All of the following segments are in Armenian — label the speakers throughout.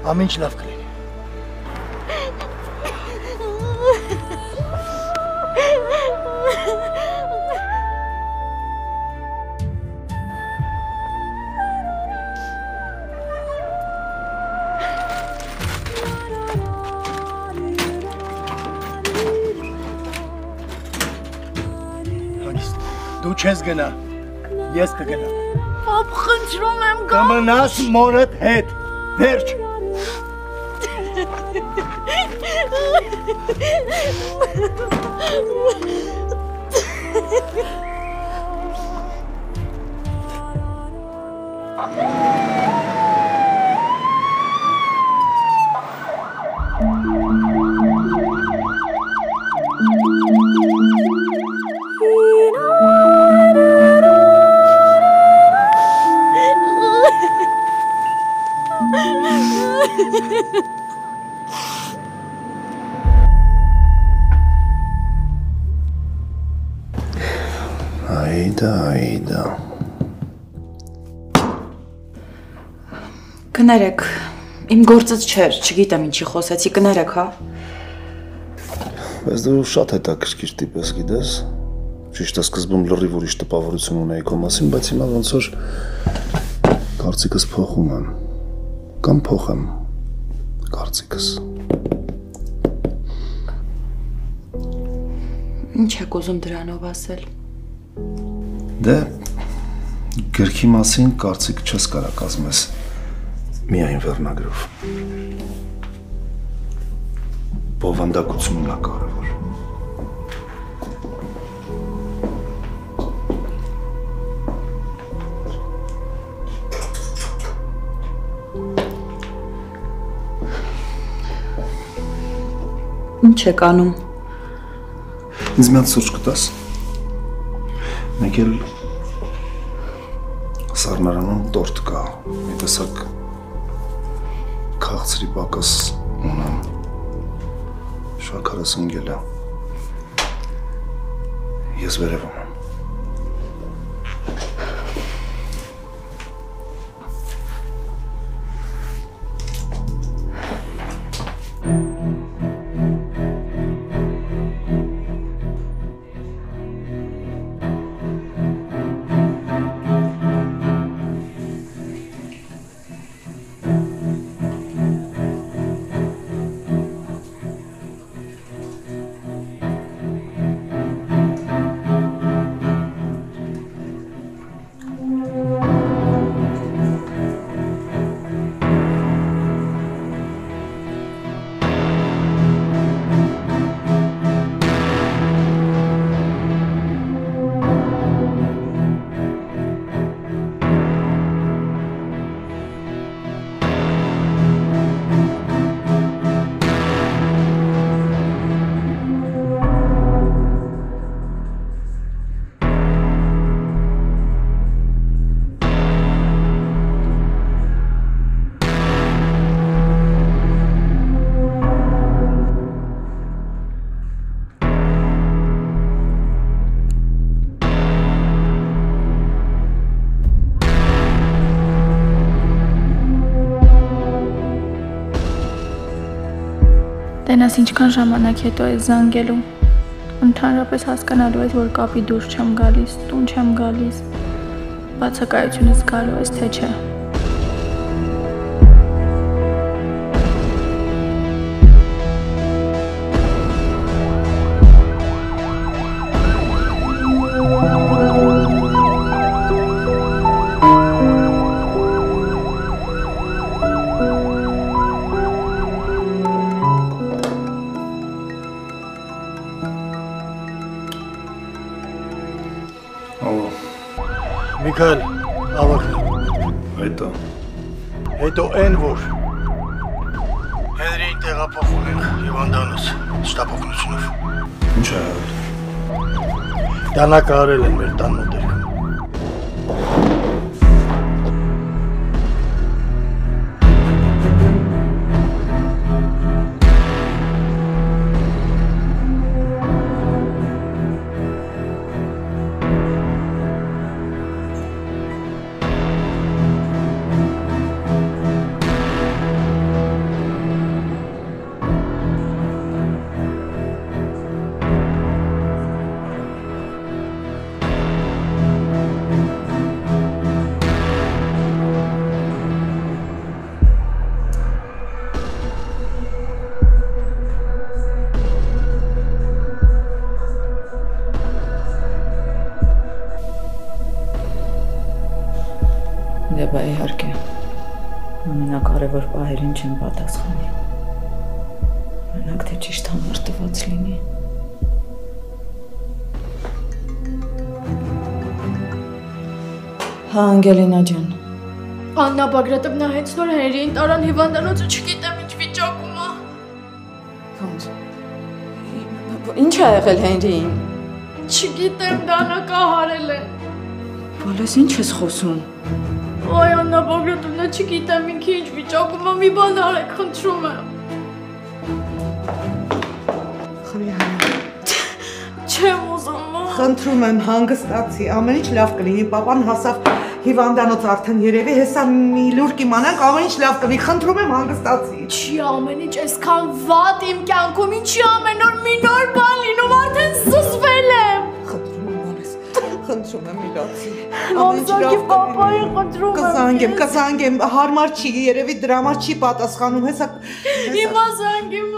Speaker 1: ամինչ լավ կլինի։ Դու չես գնա, ես կգնամ։
Speaker 2: Պապ, խնդրում եմ գա։
Speaker 1: Կմնաս մորդ հետ, վերջ։
Speaker 3: Այդա։
Speaker 4: Կներեք, իմ գործից չէր, չգիտեմ ինչի խոսեցի, կներեք, հա։
Speaker 3: Բայց դու շատ հետաքրքիր տիպ ես, գիտես։ Ճիշտ է, սկզբում լրիվ ուրիշ տպավորություն ունեի քո մասին, բայց հիմա ոնց որ կարծիքս փոխում եմ։ Կամ փոխեմ կարծիքս։
Speaker 4: Ինչ եք ուզում դրանով ասել։
Speaker 3: Դե գրքի մասին կարծիք չես կարա կազմես միայն վերնագրով։ Բովանդակությունն է կարևոր։
Speaker 4: Ինչ եք անում։
Speaker 3: Ինձ մի հատ սուրճ կտաս։ Մեկ էլ սառնարանում տորտ կա, մի տեսակ քաղցրի պակաս ունեմ, շաքարս ընկել է, ես վերևում եմ։
Speaker 2: Տենաս ինչքան ժամանակ հետո ես զանգելու, ընդհանրապես հասկանալու ես, որ կապի դուրս չեմ գալիս, տուն չեմ գալիս, բացակայությունից գալու ես, թե չէ։
Speaker 1: Միքայել, ավակն
Speaker 3: Այդա։
Speaker 1: Հետո են որ Հենրիին տեղափոխում ենք հիվանդանոց շտապօգնությունով։
Speaker 3: Ինչ է եղել։
Speaker 1: Դանակը արել են մեր տան մոտերքում։
Speaker 4: կարևոր պահերին չեմ պատասխանի։ Մենակ թե ճիշտ համար տված լինի։ Հա, Անգելինա ջան։
Speaker 2: Աննա Բագրատովնա հենց նոր Հենրիին տարան հիվանդանոցը, չգիտեմ ինչ վիճակում է։
Speaker 4: Ոնց։ Ինչ ա եղել Հենրիին։
Speaker 2: Չգիտեմ, դանակահարել է։
Speaker 4: Բոլես ինչ ես խոսում։
Speaker 2: Այ Աննա Բագրատովնա, չգիտեմ ինքը ինչ վիճակում է, մի բան արեք, խնդրում եմ։ Չեմ ուզում։
Speaker 5: Խնդրում եմ հանգստացի, ամեն ինչ լավ կլինի, պապան հասավ հիվանդանոց արդեն երևի, հեսա մի լուրկ իմանանք, ամեն ինչ լավ կլինի, խնդրում եմ հանգստացի։
Speaker 2: Չի ամեն ինչ այսքան վատ իմ կյանքում, ինչի ամեն օր մի նոր բան լինում, արդեն զզվել եմ։
Speaker 5: Խնդրում եմ Ալես, խնդրում եմ իրացի։
Speaker 2: Ամսակի պապայի խնդրում եմ։
Speaker 5: Կզանգեմ, հարմար չի, երևի դրա համար չի պատասխանում, հեսա։
Speaker 2: Հիմա զանգեմ։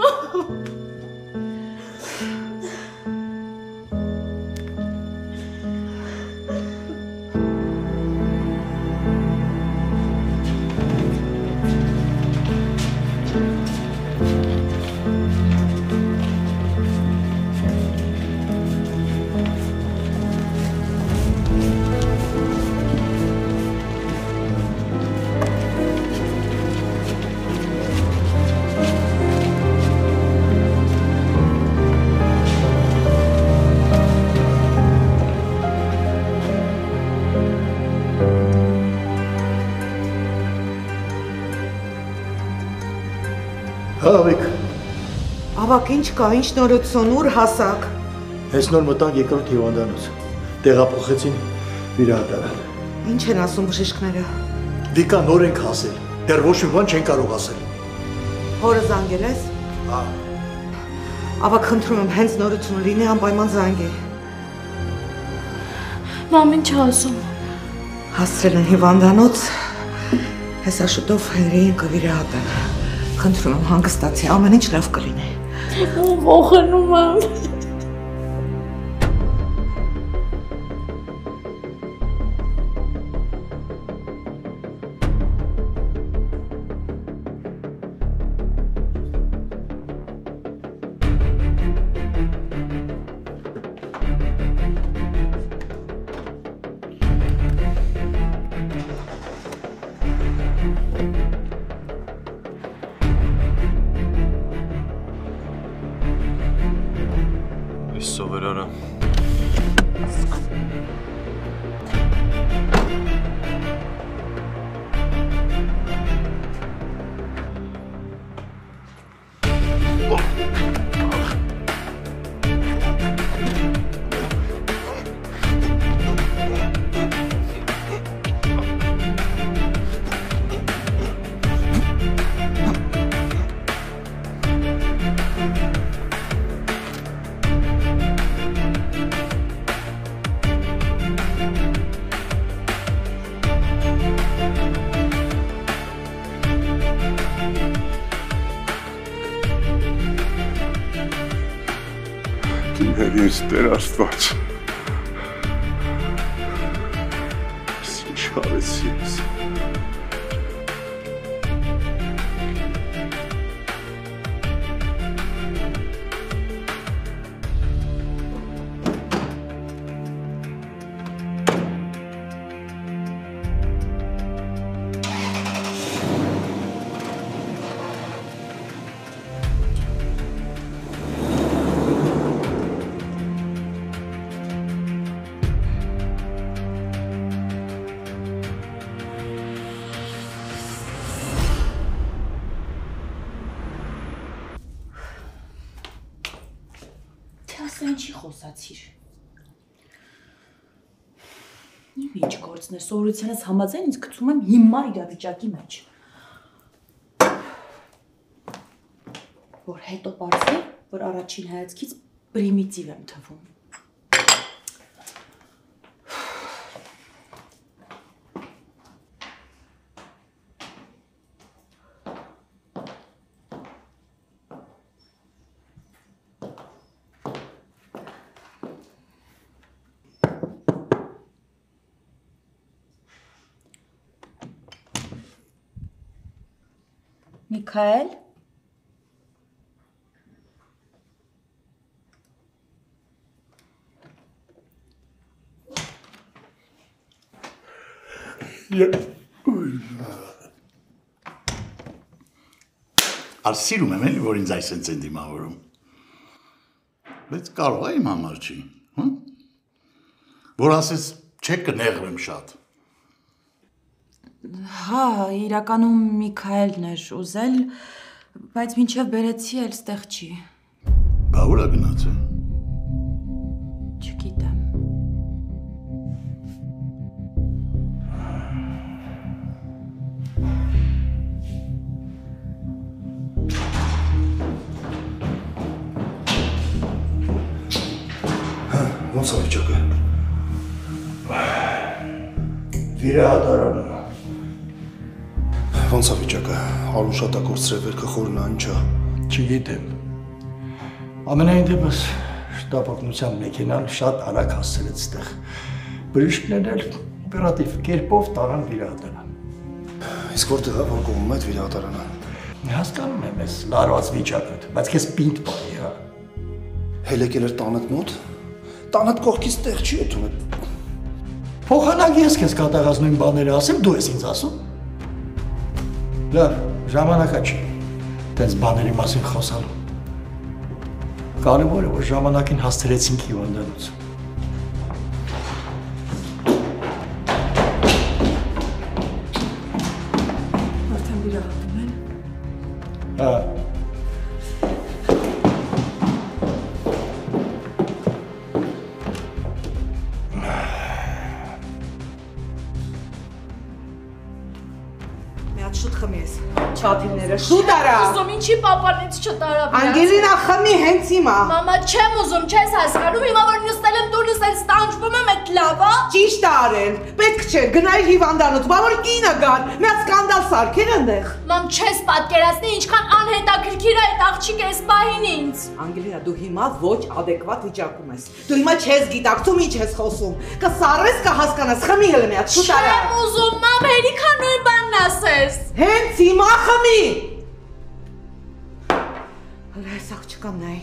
Speaker 1: Հավիկ,
Speaker 5: Ավակ, ինչ կա, ինչ նորություն, ուր հասակ։
Speaker 1: հենց նոր մտանք երկրորդ հիվանդանոց, տեղափոխեցին վիրահատարան։
Speaker 5: Ինչ են ասում բժիշկները։
Speaker 1: Վիկա նոր ենք հասել, դեռ ոչ մի բան չեն կարող ասել։
Speaker 5: Հորը զանգել ես։
Speaker 1: Հա։
Speaker 5: Ավակ, խնդրում եմ, հենց նորություն լինի, անպայման զանգի։
Speaker 2: Մամ ինչ ասում։
Speaker 5: Հասցրել են հիվանդանոց, հեսա շուտով Հենրիին կվիրահատեն։ Խնդրում եմ հանգստացի, ամեն ինչ լավ կլինի։
Speaker 2: Ողնում եմ։
Speaker 6: Սովորորը
Speaker 7: Ինձ Տեր Աստված։ Ինչ արեցի ես։
Speaker 4: Ինչի խոսացիր։ Իմ ինչ գործն է, սովորությանս համաձայն ինձ գցում եմ հիմար իրավիճակի մեջ։ Որ հետո պարզվի, որ առաջին հայացքից պրիմիտիվ եմ թվում։ Միքայել։
Speaker 8: Սիրում եմ էլի, որ ինձ այսենց են դիմավորում։ Բայց կարող է իմ համար չի, որ ասես չեք կնեղվեմ շատ։
Speaker 4: Հա, իրականում Միքայելն էր ուզել, բայց մինչև բերեցի էլ ստեղ չի։
Speaker 8: Բա ուր է գնացել։
Speaker 4: Չգիտեմ։
Speaker 3: Ոնց է վիճակը։
Speaker 1: Վիրահատարանը։
Speaker 3: Ոնց է վիճակը։ Արուն շատ է կորցրել վերքը խորնա ինչա։
Speaker 1: Չգիտեմ։ Ամենայն դեպս շտապօգնության մեքենան շատ արագ հասցրեց ստեղ։ Բժիշկներն էլ օպերատիվ կերպով տարան վիրահատարան։
Speaker 3: Իսկ որտեղ է որ կողմում է այդ վիրահատարանը։
Speaker 1: Հասկանում եմ ես լարված վիճակդ, բայց քեզ պինդ պահի, հա։
Speaker 3: Հելեկել էր տանդ մոտ։ Տանդ կողքից տեղ չի էթում։
Speaker 1: Փոխանակ ես քեզ կատաղած նույն բաները ասեմ, դու ես ինձ ասում։ Լավ, ժամանակա չի։ Տենց բաների մասին խոսալու։ Կարևորը որ ժամանակին հասցրեցինք հիվանդանոց։
Speaker 4: Արդեն վիրահատում են։
Speaker 1: Հա։
Speaker 5: Շուտ խմի ես, չաթիվները, շուտ արա։
Speaker 2: Ուզում ինչի պապանից չտարա։
Speaker 5: Անգելինա խմի հենց հիմա։
Speaker 2: Մամա չեմ ուզում, չես հասկանում, հիմա որ նստել եմ տունս էլ ստանջվում եմ այդ լավ է։
Speaker 5: Ճիշտ է արել, պետք չէ, գնայր հիվանդանոց, բա որ կինը գար, մի հատ սկանդալ սարքեր ընդեղ։
Speaker 2: Մամ չես պատկերացնի ինչքան անհետաքրքիր է այդ աղջիկը այս պահին ինձ։
Speaker 5: Անգելինա, դու հիմա ոչ ադեկվատ վիճակում ես։ Դու հիմա չես գիտակցում ինչ ես խոսում։ Կսառես, կհասկանաս, խմի հələ մի հատ, շուտ արա։
Speaker 2: Չեմ ուզում, մամ, հերիքա նույն բանն ասես։
Speaker 5: Հենց հիմա խմի։ Հələ այս աղջկան նայ։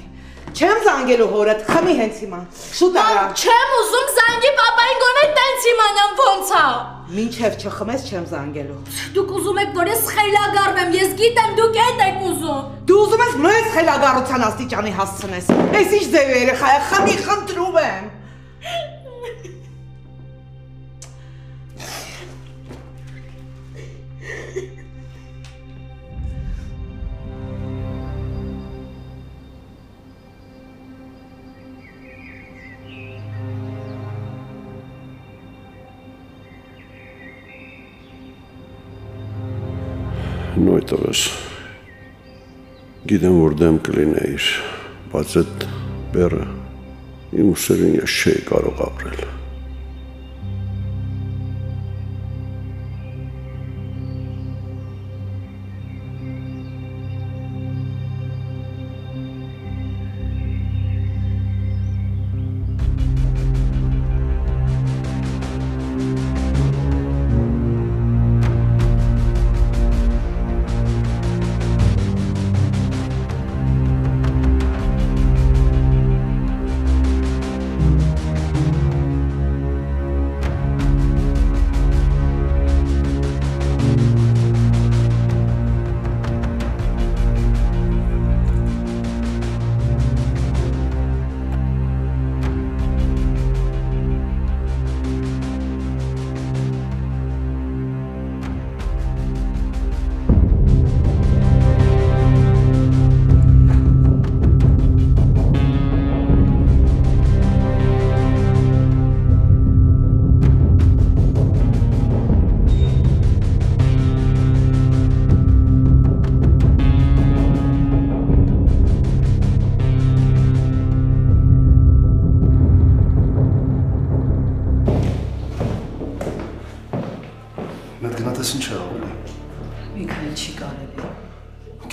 Speaker 5: Չեմ զանգելու հորդ, խմի հենց հիմա։ Շուտ արա։
Speaker 2: Չեմ ուզում զանգի պապային գոնե տենց իմանամ ոնց է։
Speaker 5: Մինչև չխմես չեմ զանգելու։
Speaker 2: Դուք ուզում եք որ ես խելագարվեմ, ես գիտեմ դուք էդ եք ուզում։
Speaker 5: Դու ուզում ես մեզ խելագարության աստիճանի հասցնես։ Էս ինչ ձև երեխա է, խմի, խնդրում եմ։
Speaker 7: Նույնտեղս գիտեմ որ դեմ կլինեիր, բայց այդ բեռը իմ ուսերին ես չէի կարող ապրել։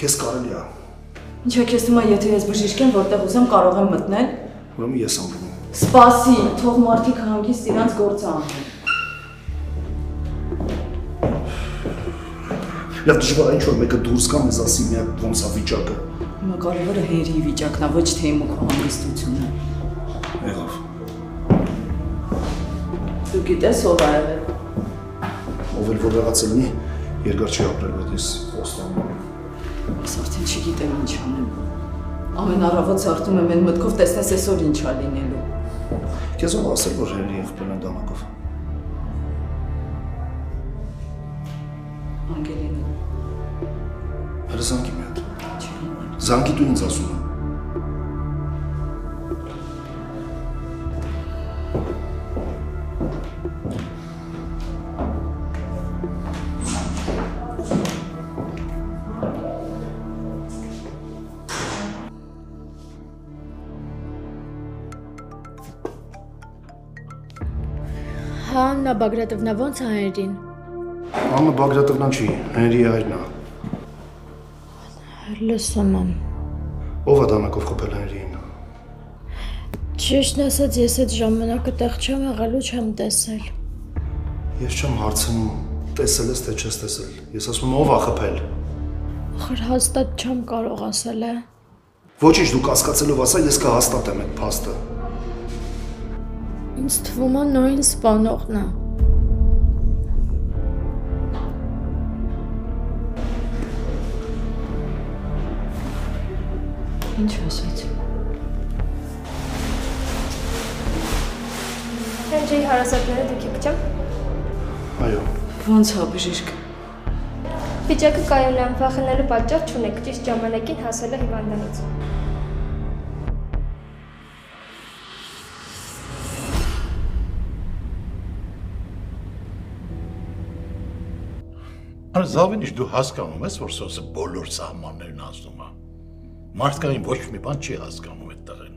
Speaker 3: Քեզ կարելի է։
Speaker 4: Ինչ է քեզ թվում է, եթե ես բժիշկ եմ, որտեղ ուզեմ կարող եմ մտնել։
Speaker 3: Ուրեմն ես եմ գնում։
Speaker 4: Սպասի, թող մարդիկ հանգիստ իրանց գործը անեն։
Speaker 3: Լավ դժվար է ինչ-որ մեկը դուրս գա մեզ ասի միակ ոնց է վիճակը։
Speaker 4: Հիմա կարևորը հերի վիճակն է, ոչ թե իմ ու քո հանգստությունը։
Speaker 3: Եղավ։
Speaker 4: Դու գիտես ով ա եղել։
Speaker 3: Ով էլ որ եղած լինի, երկար չի ապրել, բայց ես խոստանում եմ։
Speaker 4: Ես արդեն չգիտեմ ինչ անեմ։ Ամեն առավոտ սարթում եմ այն մտքով տեսնես այսօր ինչ ա լինելու։
Speaker 3: Քեզ ով ասել որ հերի եղբորն է դանակով։
Speaker 4: Անգելինա։
Speaker 3: Հələ զանգի մի հատ։ Զանգի դու ինձ ասում եմ։
Speaker 2: Աննա Բագրատովնա ո՞նց է Հենրին։
Speaker 3: Աննա Բագրատովնան չի, Հենրիի հայրն է։
Speaker 2: Լսում եմ։
Speaker 3: Ով է դանակով խփել Հենրիին։
Speaker 2: Ճիշտն ասած ես այդ ժամանակը տեղ չեմ եղել ու չեմ տեսել։
Speaker 3: Ես չեմ հարցնում, տեսել ես թե չես տեսել։ Ես ասում եմ ով է խփել։
Speaker 2: Ախր հաստատ չեմ կարող ասել է։
Speaker 3: Ոչինչ դու կասկածելով ասա, ես կհաստատեմ այդ փաստը։
Speaker 2: Ինձ թվում է նույն սպանողն է։
Speaker 4: Ինչ ասաց։
Speaker 2: Հենրիի հարազատները դուք եք չեմ։
Speaker 3: Այո։
Speaker 4: Ոնց է բժիշկ։
Speaker 2: Վիճակը կայուն է, վախենալու պատճառ չունեք, ճիշտ ժամանակին հասել է հիվանդանոց։
Speaker 8: Զավինիչ դու հասկանում ես, որ սոսը բոլոր սահմաններն ազդում է։ Մարդկային ոչ մի բան չի հասկանում այդ տղեն։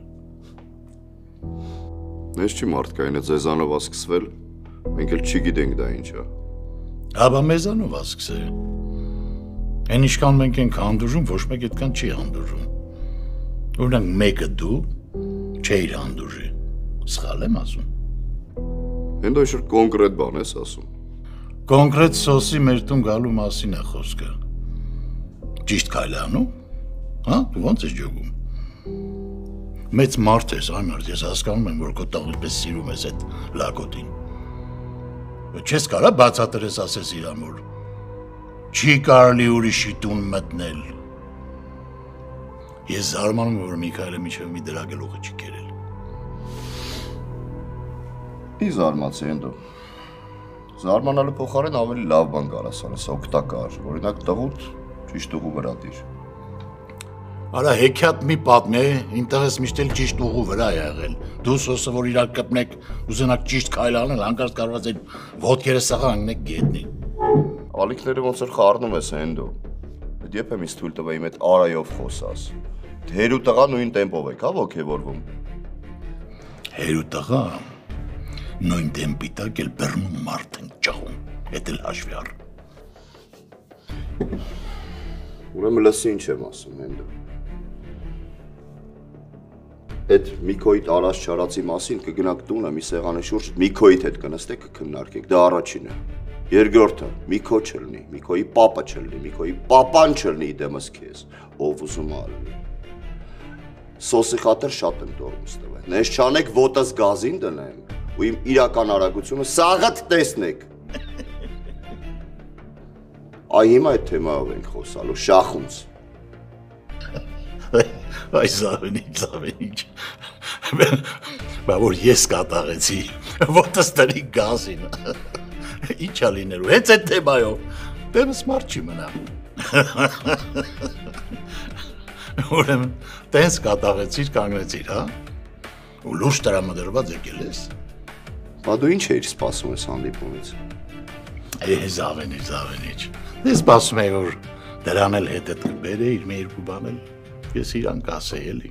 Speaker 7: Ես չի մարդկային է ձեզանով ա սկսվել, մենք էլ չի գիտենք դա ինչ է։
Speaker 8: Աբա մեզանով ա սկսել։ Այն ինչքան մենք ենք հանդուրժում, ոչ մեկ այդքան չի հանդուրժում։ Օրինակ մեկը դու չէիր հանդուրժի։ Սխալ եմ ասում։
Speaker 7: Հենց այսօր կոնկրետ բան ես ասում։
Speaker 8: Կոնկրետ սոսի մեր տուն գալու մասին է խոսքը։ Ճիշտ քայլ է անում։ Հա, դու ո՞նց ես ջոգում։ Մեծ մարդ ես, այմարդ, ես հասկանում եմ, որ քո տղան պես սիրում ես այդ լակոտին։ Չես կարա բացատրես ասես իրան, որ չի կարելի ուրիշի տուն մտնել։ Ես զարմանում եմ, որ Միքայելը մինչև մի դրագելուղը չի կերել։
Speaker 7: Մի զարմացի են դու։ Զարմանալու փոխարեն ավելի լավ բան կարաս անես, օգտակար, օրինակ տղուտ ճիշտ ուղու վրա դիր։
Speaker 8: Արա հեքիաթ մի պատմի, ինտեղ ես միշտ էլ ճիշտ ուղու վրա եղել։ Դու սոսը որ իրար կպնեք, ուզենաք ճիշտ քայլ անել, հանկարծ կարող ես այդ ոտքերը սաղ հանգնեք գետնի։
Speaker 7: Ալիքները ոնց որ խառնում ես հեն դու։ Այդ երբ եմ ինձ թույլ տվել իմ այդ արայով խոսաս։ Հերու տղա նույն տեմպով եք, հա ոգևորվում։
Speaker 8: Հերու տղա նույն տեմպի տակ էլ բեռնում մարդ են ճաղում, էդ էլ հաշվի առ։
Speaker 7: Ուրեմն լսի ինչ եմ ասում հեն դու։ Այդ Միքոյիդ արած չարածի մասին կգնաք տունը մի սեղանի շուրջ Միքոյիդ հետ կնստեք կքննարկեք, դա առաջինը։ Երկրորդը Միքո չլինի, Միքոյի պապա չլինի, Միքոյի պապան չլինի դեմս քեզ, ով ուզում է լինի։ Սոսի խաթր շատ եմ տորմուս տվել։ Նես չանեք ոտս գազին դնեմ ու իմ իրական արագությունը սաղդ տեսնեք։ Այ հիմա այդ թեմայով ենք խոսալու, շախունց։
Speaker 8: Այ զավենիչ, բա որ ես կատաղեցի, ոտս տնի գազին, ինչ ա լինելու, հենց այդ թեմայով, դեմս մարդ չի մնա։ Ուրեմն, տենց կատաղեցիր, կանգնեցիր, հա, ու լուրջ տրամադրված եկել ես։
Speaker 7: Բա դու ինչ էիր սպասում ես հանդիպումից։
Speaker 8: Զավենիչ, ես սպասում էի, որ դրան էլ հետդ կբերեիր մի երկու բան էլ, ես իրան կասեի էլի։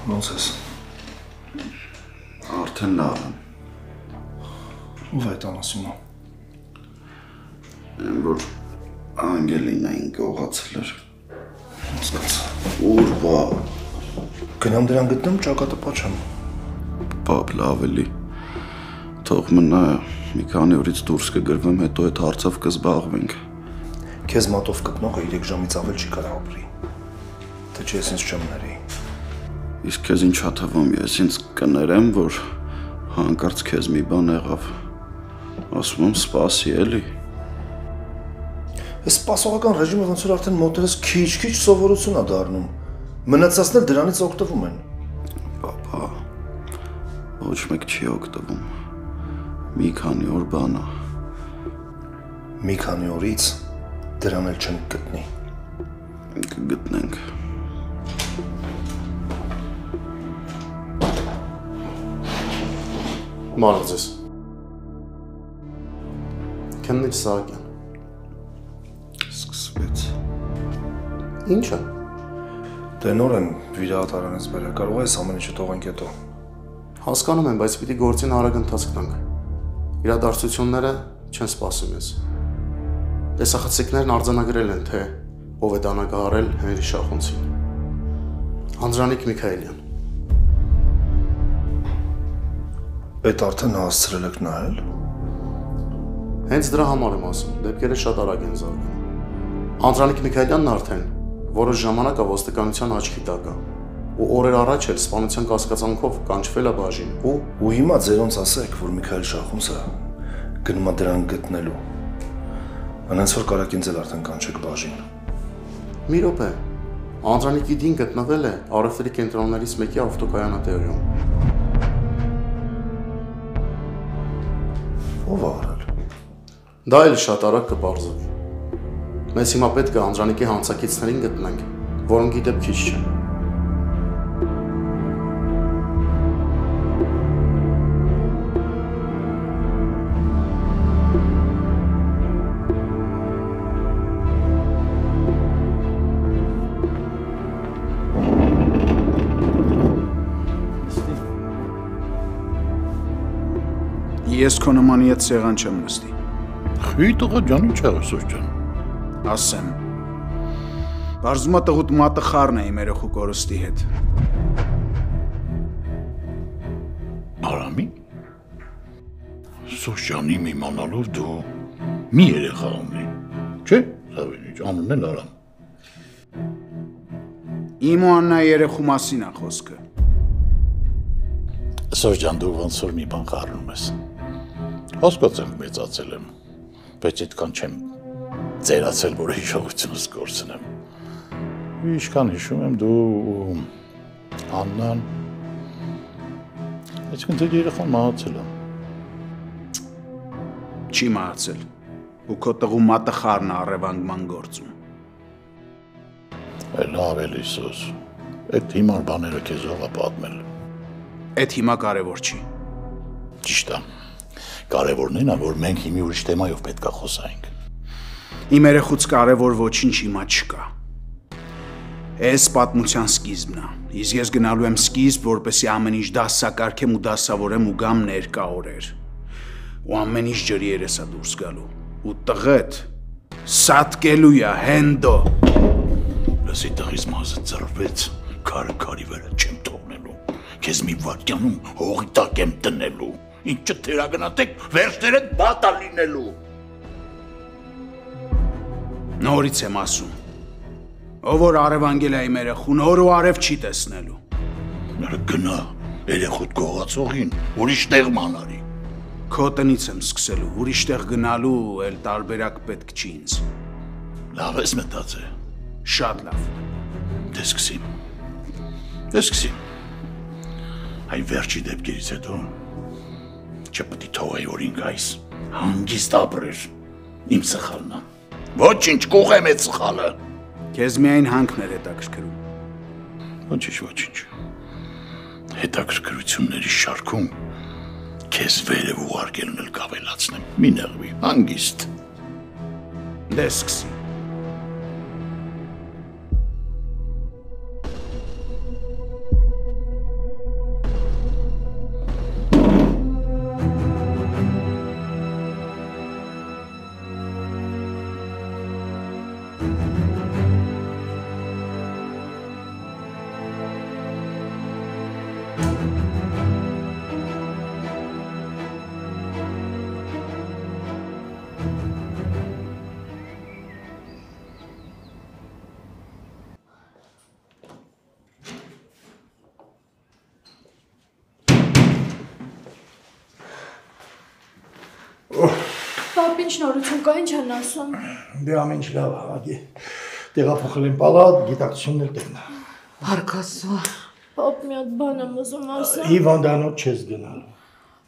Speaker 3: Ոնց ես։
Speaker 7: Արդեն լավ եմ։
Speaker 3: Ո՞վ է տանասիմը։
Speaker 7: Որ Անգելինային գողացել էր։
Speaker 3: Հասկացա։
Speaker 7: Ուր բա։
Speaker 3: Գնամ դրան գտնեմ, ճակատը պաչեմ։
Speaker 7: Բապ լավ էլի։ Թող մնա մի քանի օրից դուրս կգրվեմ, հետո այդ հարցով կզբաղվենք։
Speaker 3: Քեզ մատով կպնողը 3 ժամից ավել չի կարող ապրի։ Թե չէ ես ինձ չեմ ների։
Speaker 7: Իսկ քեզ ինչա թվում, ես ինձ կներեմ, որ հանկարծ քեզ մի բան եղավ։ Ասում եմ սպասի էլի։
Speaker 3: Այս սպասողական ռեժիմը ոնց որ արդեն մոտերս քիչ-քիչ սովորություն է դառնում։ Մնացածն էլ դրանից օգտվում են։
Speaker 7: Պապա, ոչ մեկ չի օգտվում։ Մի քանի օր բան է։
Speaker 3: Մի քանի օրից դրան էլ չենք գտնի։
Speaker 7: Կգտնենք։
Speaker 9: Մարդ ձեզ։ Քննիչ Սահակյան։
Speaker 7: Սկսվեց։
Speaker 9: Ինչը։
Speaker 3: Դե նոր եմ վիրահատարանից բերել, կարող ես ամեն ինչը թողենք հետո։
Speaker 9: Հասկանում եմ, բայց պիտի գործին արագ ընթացք տանք։ Իրադարձությունները չեն սպասում ես։ Տեսախցիկներն արձանագրել են, թե ով է դանակահարել Հենրի Շախունցին։ Անդրանիկ Միքայելյան։
Speaker 3: Այդ արդեն հասցրել եք նայել։
Speaker 9: Հենց դրա համար եմ ասում, դեպքերը շատ արագ են զարգանում։ Անդրանիկ Միքայելյանն արդեն որոշ ժամանակ է ոստիկանության աչքի տակ է, ու օրեր առաջ էլ սպանության կասկածանքով կանչվել է բաժին,
Speaker 3: ու հիմա ձերոնց ասեք, որ Միքայել Շախունցը գնում է դրան գտնելու։ Անոնց որ կարաք ինձ էլ արդեն կանչեք բաժին։
Speaker 9: Մի րոպե, Անդրանիկի դին գտնվել է առևտրի կենտրոններից մեկի ավտոկայանատեղիում։
Speaker 3: Ո՞վ է արել։
Speaker 9: Դա էլ շատ արագ կպարզվի։ Մեզ հիմա պետք է Անդրանիկի հանցակիցներին գտնենք, որոնք ի դեպ քիչ չեն։
Speaker 10: Ես քո նմանի հետ սեղան չեմ նստի։
Speaker 8: Խի տղա ջան, ինչ ա Սոս ջան։
Speaker 10: Ասեմ։ Բարձումա տղուտ մատը խառն է իմ երեխու կորստի հետ։
Speaker 8: Արամի։ Սոս ջան, իմ իմանալով դու մի երեխա ունի։ Չէ՞, Սավինիչ, անունն էլ Արամ։
Speaker 10: Իմ ու Աննայի երեխու մասին է խոսքը։
Speaker 8: Սոս ջան, դու ոնց որ մի բան խառնում ես։ Հասկացեմ մեծացել եմ, բայց այդքան չեմ ծերացել, որ հիշողությունս կորցնեմ։ Ինչքան հիշում եմ դու Աննան, այսինքն դե երեխան մահացել է։
Speaker 10: Չի մահացել, ու քո տղու մատը խառն է առևանգման գործում։
Speaker 8: Լավ էլի Սոս, այդ հիմար բաները քեզ ով է պատմել։
Speaker 10: Այդ հիմա կարևոր չի։
Speaker 8: Ճիշտ է։ Կարևորն է, որ մենք հիմի ուրիշ թեմայով պետք է խոսայինք։
Speaker 10: Իմ երեխուց կարևոր ոչինչ հիմա չկա։ Այս պատմության սկիզբն է։ Իսկ ես գնալու եմ սկիզբ, որպեսզի ամեն ինչ դասակարգեմ ու դասավորեմ ու գամ ներկա օրեր։ Ու ամեն ինչ ջրի երես է դուրս գալու։ Ու տղետ սատկելու է հենդո։
Speaker 8: Լսի տղիս մազը ծրվեց, քարի վրա չեմ թողնելու։ Քեզ մի վայրկյանում հողի տակ եմ տնելու։ Ինչը թերագնատեք, վերջներդ բատա լինելու։
Speaker 10: Նորից եմ ասում, ով որ առևանգել է իմ երեխուն, օր ու արև չի տեսնելու։
Speaker 8: Գնա, երեխուդ գողացողին, ուրիշ տեղ մանարի։
Speaker 10: Քո տնից եմ սկսելու, ուրիշ տեղ գնալու էլ տարբերակ պետք չի ինձ։
Speaker 8: Լավ ես մտածել։
Speaker 10: Շատ լավ։
Speaker 8: Դե սկսեմ։ Այ վերջի դեպքերից հետո չպետք է թողեի որ ինք այս հանգիստ ապրեր իմ սխալն է։ Ոչինչ կուղեմ այդ սխալը։
Speaker 10: Քեզ միայն հանքն էր հետաքրքրում։
Speaker 8: Ոչինչ։ Հետաքրքրությունների շարքում քեզ վերև ուղարկելն էլ կավելացնեմ։ Մի նեղվի, հանգիստ։
Speaker 10: Դե սկսի։
Speaker 2: Պապ, ինչ նորություն կա, ինչ են ասում։
Speaker 1: Դե ամեն ինչ լավ, ագի։ Տեղափոխել են պալատ, գիտակցությունն էլ տենա։
Speaker 5: Փարքասու։
Speaker 2: Պապ, մի հատ բան եմ ուզում ասել։
Speaker 1: Հիվանդանոց չես գնալ։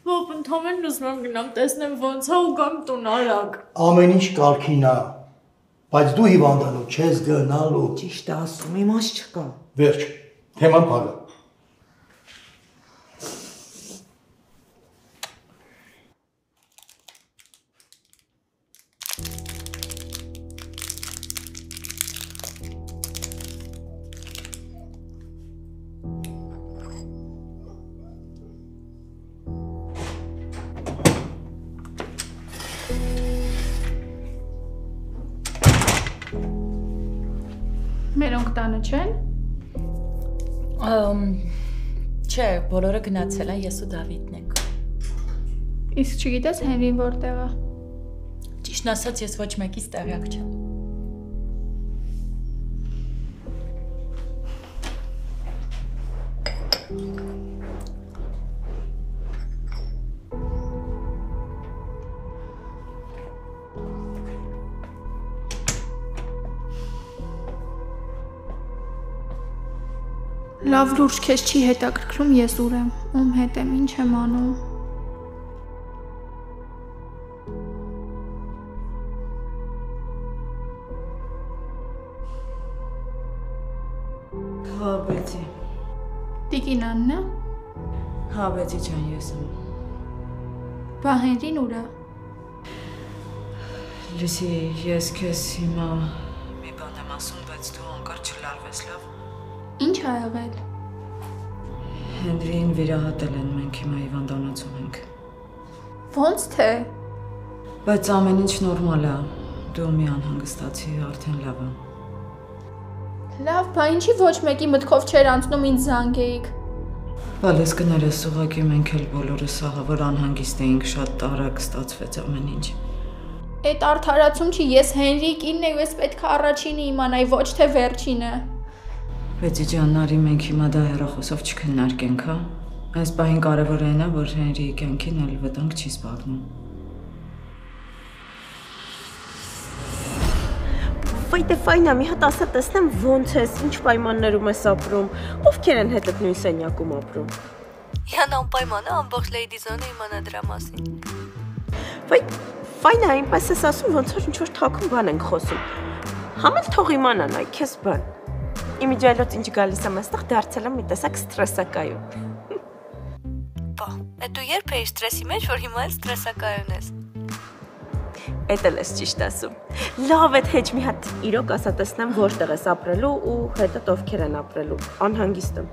Speaker 2: Պապ, ընդհանրեն ուզում եմ գնամ, տեսնեմ ոնց է ու գամ տուն արագ։
Speaker 1: Ամեն ինչ կարգին է։ Բայց դու հիվանդանոց չես գնալու։
Speaker 5: Ճիշտ է ասում, իմաստ չկա։
Speaker 1: Վերջ, թեման փակա։
Speaker 2: Մերոնք տանը չեն։
Speaker 11: Չէ, բոլորը գնացել են, ես ու Դավիթն ենք։
Speaker 2: Իսկ չգիտես Հենրին որտեղ է։
Speaker 11: Ճիշտն ասած, ես ոչ մեկից տեղյակ չեմ։
Speaker 2: Լավ լուրջ քեզ չի հետաքրքրում, ես ուր եմ, ում հետ եմ, ինչ եմ անում։
Speaker 4: Հա, Բեցի։
Speaker 2: Տիկին Աննա։
Speaker 4: Հա, Բեցի ջան, ես եմ։
Speaker 2: Բա Հենրին ուր է։
Speaker 4: Լուսի, ես քեզ հիմա մի բան եմ ասում, բայց դու անկար չլարվես, լավ։
Speaker 2: Ինչ ա եղել։
Speaker 4: Հենրին վիրահատել են, մենք հիմա հիվանդանոցում ենք։
Speaker 2: Ոնց թե։
Speaker 4: Բայց ամեն ինչ նորմալ է։ Դու մի անհանգստացի, արդեն լավ է։
Speaker 2: Լավ, բա ինչի ոչ մեկի մտքով չէր անցնում ինձ զանգեիք։
Speaker 4: Բալես կներես, ուղղակի մենք էլ բոլորս ահավոր անհանգիստ էինք, շատ արագ ստացվեց ամեն ինչ։
Speaker 2: Էդ արդարացում չի, ես Հենրիի կինն եմ, ես պետք է առաջինը իմանայի, ոչ թե վերջինը։
Speaker 4: Բեցի ջան, նարի մենք հիմա դա հեռախոսով չքննարկենք, հա։ Այս պահին կարևորը այն է, որ Հենրիի կյանքին էլ վտանգ չի սպառնում։
Speaker 12: Վայ դե ֆայնա, մի հատ ասա տեսնեմ ոնց ես, ինչ պայմաններում ես ապրում, ովքեր են հետդ նույն սենյակում ապրում։
Speaker 13: Յան անպայման է ամբողջ Լեյդիզոնը իմանա դրա մասին։
Speaker 12: Վայ ֆայնա, այնպես ես ասում, ոնց որ ինչ-որ թաքուն բան ենք խոսում։ Համել թող իմանան, այ քեզ բան։ Իմիջիայլոց ինչ գալիս եմ այստեղ դարձել եմ մի տեսակ ստրեսակայուն։
Speaker 13: Բա, դու երբ էիր ստրեսի մեջ, որ հիմա էլ ստրեսակայուն ես։
Speaker 12: Էդ էլ ես ճիշտ ասում։ Լավ է հեչ մի հատ իրոք ասա տեսնեմ որտեղ ես ապրելու ու հետդ ովքեր են ապրելու։ Անհանգիստ եմ։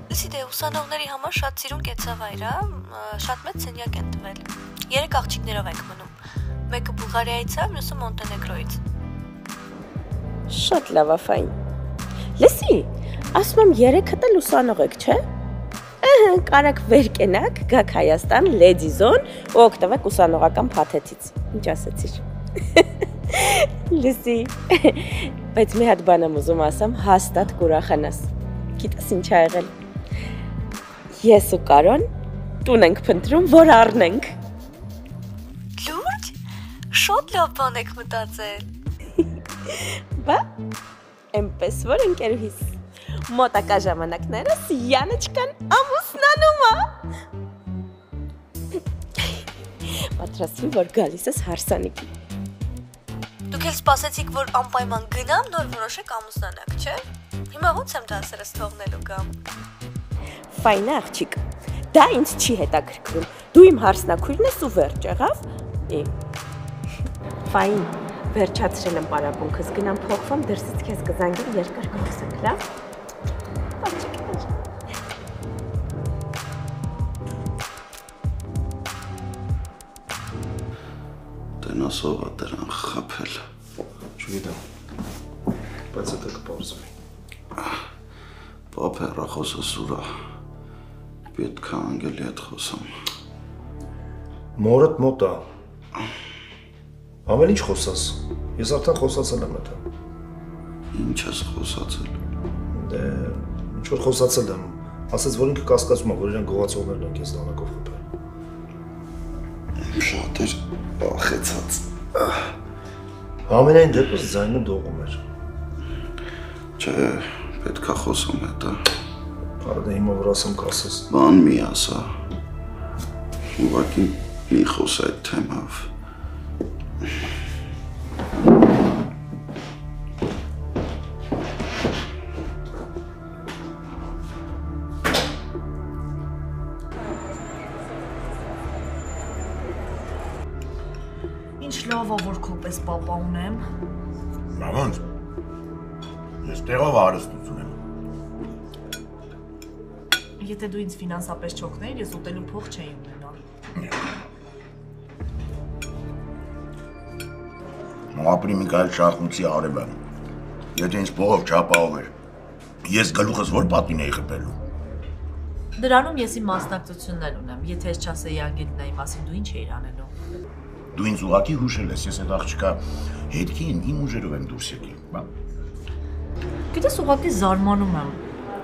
Speaker 13: Լսի դե ուսանողների համար շատ սիրուն կեցավայր է, շատ մեծ սենյակ են տվել։ 3 աղջիկներով ենք մնում։ Մեկը Բուլղարիայից է, մյուսը Մոնտենեգրոյից։
Speaker 12: Շատ լավ է, ֆայն։ Լսի, ասում եմ 3-ը էլ ուսանող եք, չէ՞։ Ահա, կարաք վեր կենաք, գաք Հայաստան, Լեդիզոն ու օգտվեք ուսանողական փաթեթից։ Ինչ ասեցիր։ Լսի, բայց մի հատ բան եմ ուզում ասեմ, հաստատ կուրախանաս։ Գիտես ինչ ա եղել։ Ես ու Կարոն տուն ենք փնտրում, որ առնենք։
Speaker 13: Լուրջ, շատ լավ բան եք մտածել։
Speaker 12: Բա, այնպես որ ընկերուհիս մոտակա ժամանակներս Յանочкան ամուսնանում է։ Պատրաստվում որ գալիս ես հարսանիքի։
Speaker 13: Դուք էլ սպասեցիք, որ անպայման գնամ, նոր որոշեք ամուսնանաք, չէ՞։ Հիմա ո՞նց եմ դասերս թողնելու գամ։
Speaker 12: Ֆայն աղջիկ, դա ինձ չի հետաքրքրում։ Դու իմ հարսնակույրն ես ու վերջ եղավ։ Ֆայն, վերջացրել եմ պարապմունքս, գնամ փոխվեմ, դրսից քեզ կզանգեմ, երկար կխոսենք, լավ։
Speaker 3: Տենասով է դրան խապել։ Չգիտեմ, բայց հետը կպարզվի։ Պապ հեռախոսը սուր է, Պետք է անգելի հետ խոսամ։
Speaker 14: Մորդ մոտ է։ Ամեն ինչ խոսաս։ Ես արդեն խոսացել եմ դա։
Speaker 3: Ինչ ես խոսացել։
Speaker 14: Դե, ինչ որ խոսացել եմ։ Ասաց, որ ինքը կասկածում է, որ իրեն գողացողներն են քեզ դանակով խփել։
Speaker 3: Շատ էր ախեցած։
Speaker 14: Ամենայն դեպս ձայնը դողում էր։
Speaker 3: Չէ, պետք է խոսում հետը։
Speaker 14: Արա դե հիմա որ ասեմ կասես։
Speaker 3: Բան մի ասա։ Ուղղակի մի խոս այդ թեմով։
Speaker 15: Ինչ լավ է, որ քո պես պապա ունեմ։
Speaker 8: Լավ ոնց։ Ես տեղով հարստություն եմ։
Speaker 15: Եթե դու ինձ ֆինանսապես չօգնեիր, ես ուտելու փող չէի ունենա։
Speaker 8: Ապրի Միքայել Շախունցի արևը։ Եթե ինձ փողով չապահովեր, ես գլուխս որ պատին էի խփելու։
Speaker 11: Դրանում ես իմ մասնակցություններ ունեմ։ Եթե ես չասեի Անգելինայի մասին, դու ինչ էիր անելու։
Speaker 8: Դու ինձ ուղղակի հուշել ես, ես այդ աղջկա հետքին իմ ուժերով եմ դուրս եկել, բա։
Speaker 11: Գիտես, ուղղակի զարմանում եմ։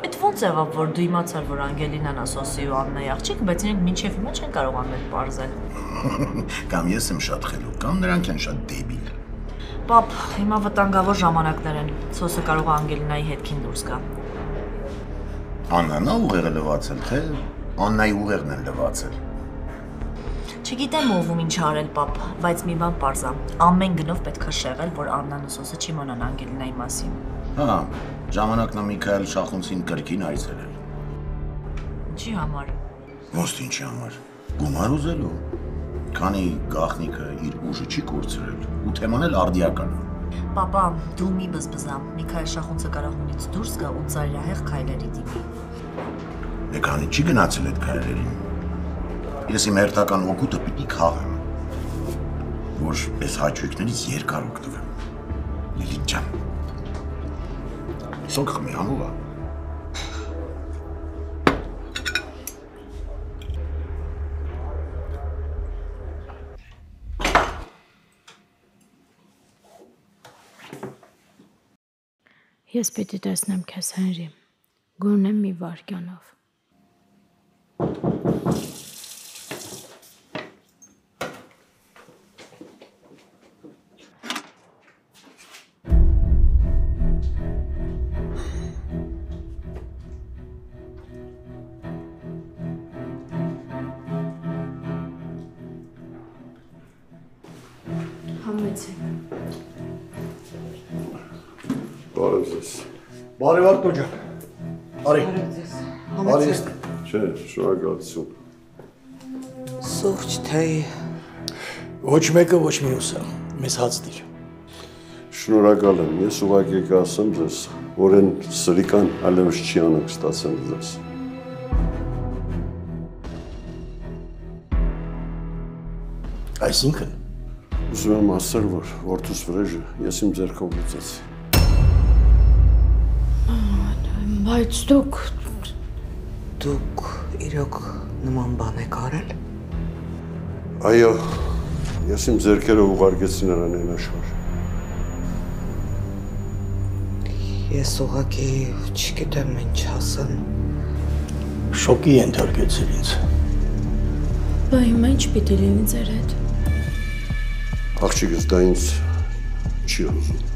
Speaker 11: Այդ ո՞նց եղավ, որ դու իմացար, որ Անգելինան ասոսի ու Աննայի աղջիկ, բայց իրենք մինչև հիմա չեն կարողանում պարզել։
Speaker 8: Կամ ես եմ շատ խելոք, կամ նրանք են շատ դեբիլ։
Speaker 11: Պապ, հիմա վտանգավոր ժամանակներ են։ Սոսը կարող է Անգելինայի հետքին դուրս գա։
Speaker 8: Աննան ուղեղը լվացել, թե Աննայի ուղեղն են լվացել։
Speaker 11: Չգիտեմ ով ինչ արել, պապ, բայց մի բան պարզ է։ Ամեն գնով պետք է շեղել, որ Աննան ու Սոսը չիմանան Անգելինայի մասին։
Speaker 8: Հա, ժամանակն է Միքայել Շախունցին կրկին այցելել։
Speaker 11: Ինչի համար։
Speaker 8: Ոնց ինչի համար։ Գումար ուզելու։ Քանի գաղտնիքը իր ուժը չի կորցրել, ու թեման էլ արդիական է։
Speaker 11: Պապա, դու մի բզբզա։ Միքայել Շախունցը կարող ունից դուրս գա ու ծայրահեղ քայլերի դիմի։
Speaker 8: Դե քանի չի գնացել այդ քայլերին։ Ես իմ հերթական օգուտը պիտի քաղեմ, որ այս հաճույքներից երկար օգտվեմ։ Լիլիթ ջան։ Սոկ խմի համուվա։
Speaker 2: Ես պիտի տեսնեմ քեզ, Հենրի, գոնե մի վայրկյանով։
Speaker 7: Բարև ձեզ։
Speaker 1: Բարև Արտո ջան։ Արի։
Speaker 5: Բարև ձեզ։
Speaker 7: Չէ, շնորհակալություն։
Speaker 5: Սուրճ թեյ։
Speaker 1: Ոչ մեկը, ոչ մյուսը։ Մեզ հաց դիր։
Speaker 7: Շնորհակալ եմ։ Ես ուղղակի կասեմ ձեզ, որ այն սրիկան այլևս չի անենք ստացեմ ձեզ։
Speaker 1: Այսինքն
Speaker 7: ուզում եմ ասել, որ որդուս վրեժը ես իմ ձեռքով լուծեցի։
Speaker 5: Բայց դուք իրոք նման բան եք արել։
Speaker 7: Այո, ես իմ ձեռքերով ուղարկեցի նրան այն աշխարհ։
Speaker 5: Ես ուղղակի չգիտեմ ինչ ասեմ։
Speaker 1: Շոկի ենթարկեցիր ինձ։
Speaker 2: Բա հիմա ինչ պիտի լինի ձեր հետ։
Speaker 7: Աղջիկս դա ինձ չի ուզում։